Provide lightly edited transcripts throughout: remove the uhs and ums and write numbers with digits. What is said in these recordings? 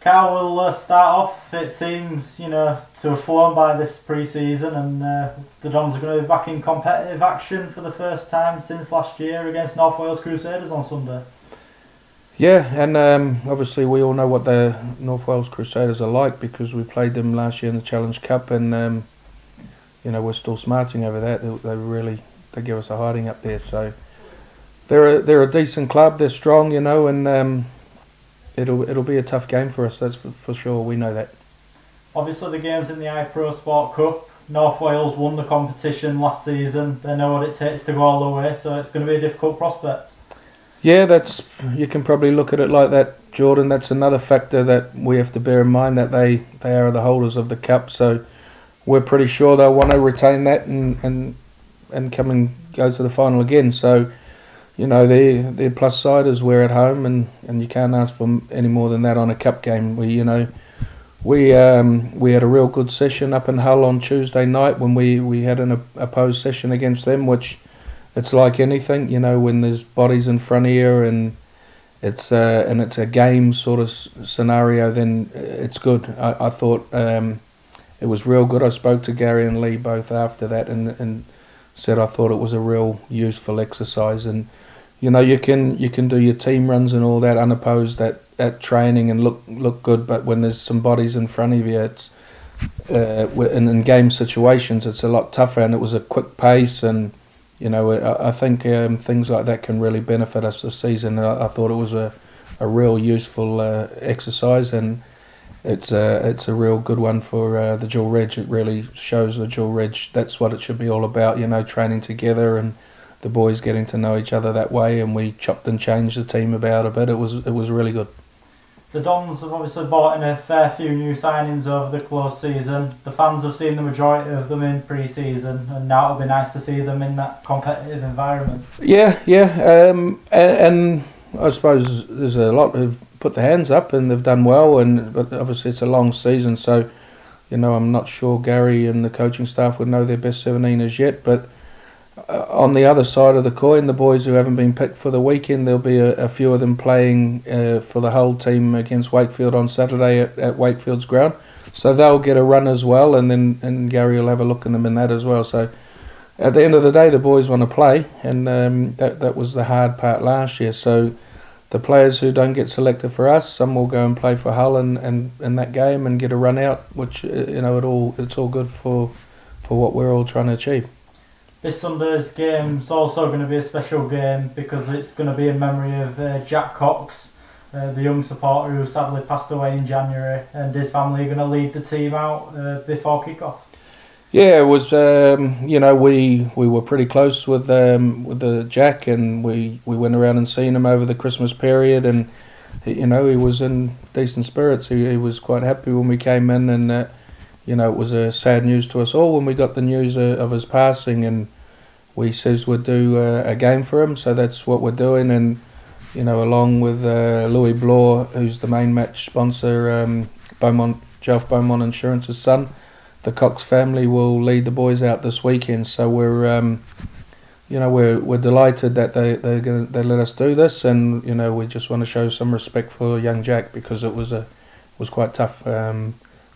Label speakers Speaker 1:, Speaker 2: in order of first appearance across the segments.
Speaker 1: Carl will start off. It seems, to have flown by this pre-season, and the Dons are going to be back in competitive action for the first time since last year against North Wales Crusaders on Sunday.
Speaker 2: Yeah, and obviously we all know what the North Wales Crusaders are like because we played them last year in the Challenge Cup, and we're still smarting over that. They give us a hiding up there. So they're a decent club. They're strong, and it'll be a tough game for us. That's for sure. We know that.
Speaker 1: Obviously, the game's in the iPro Sport Cup. North Wales won the competition last season. They know what it takes to go all the way, so it's going to be a difficult prospect.
Speaker 2: Yeah, you can probably look at it like that, Jordan. That's another factor that we have to bear in mind, that they are the holders of the cup. So we're pretty sure they'll want to retain that and come and go to the final again. So, their plus side is we're at home, and you can't ask for any more than that on a cup game. We had a real good session up in Hull on Tuesday night when we had an opposed session against them, which it's like anything, when there's bodies in front of you and it's a game sort of scenario, then it's good. I thought it was real good. I spoke to Gary and Lee both after that and said I thought it was a real useful exercise, and you can do your team runs and all that unopposed at training and look good, but when there's some bodies in front of you, it's in game situations it's a lot tougher, and it was a quick pace, and I think things like that can really benefit us this season. I thought it was a real useful exercise, and it's a real good one for the dual reg. It really shows the dual reg. That's what it should be all about, training together and the boys getting to know each other that way, and we chopped and changed the team about a bit. It was really good.
Speaker 1: The Dons have obviously brought in a fair few new signings over the close season. The fans have seen the majority of them in pre-season, and now it'll be nice to see them in that competitive environment.
Speaker 2: Yeah, and I suppose there's a lot who've put their hands up and they've done well, but obviously it's a long season, so I'm not sure Gary and the coaching staff would know their best 17ers yet, but on the other side of the coin, the boys who haven't been picked for the weekend, there'll be a few of them playing for the whole team against Wakefield on Saturday at Wakefield's ground. So they'll get a run as well, and Gary will have a look at them in that as well. So at the end of the day, the boys want to play, and that was the hard part last year. So the players who don't get selected for us, some will go and play for Hull and that game and get a run out, which it's all good for what we're all trying to achieve.
Speaker 1: This Sunday's game is also going to be a special game because it's going to be in memory of Jack Cox, the young supporter who sadly passed away in January, and his family are going to lead the team out before kick-off. Yeah,
Speaker 2: it was. We were pretty close with the Jack, and we went around and seen him over the Christmas period, and he was in decent spirits. He was quite happy when we came in, and it was a sad news to us all when we got the news of his passing, and we says we'd do a game for him, so that's what we're doing, and along with Louis Bloor, who's the main match sponsor, Jelf Beaumont Insurance's son, the Cox family will lead the boys out this weekend. So we're delighted that they let us do this, and we just want to show some respect for young Jack because it was quite tough.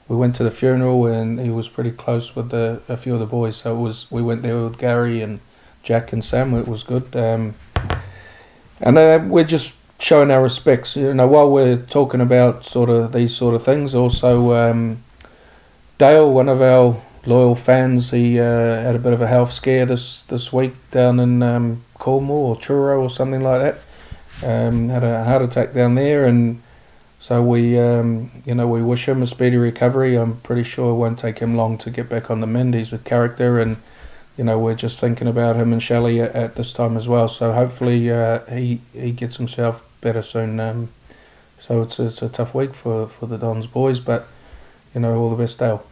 Speaker 2: We went to the funeral and he was pretty close with a few of the boys. So we went there with Gary and Jack and Sam. It was good, and we're just showing our respects. While we're talking about these sort of things, also Dale, one of our loyal fans, he had a bit of a health scare this week down in Cornwall or Truro or something like that. Had a heart attack down there, and so we wish him a speedy recovery. I'm pretty sure it won't take him long to get back on the mend. He's a character, and we're just thinking about him and Shelley at this time as well. So hopefully he gets himself better soon. So it's a tough week for the Dons boys, but all the best, Dale.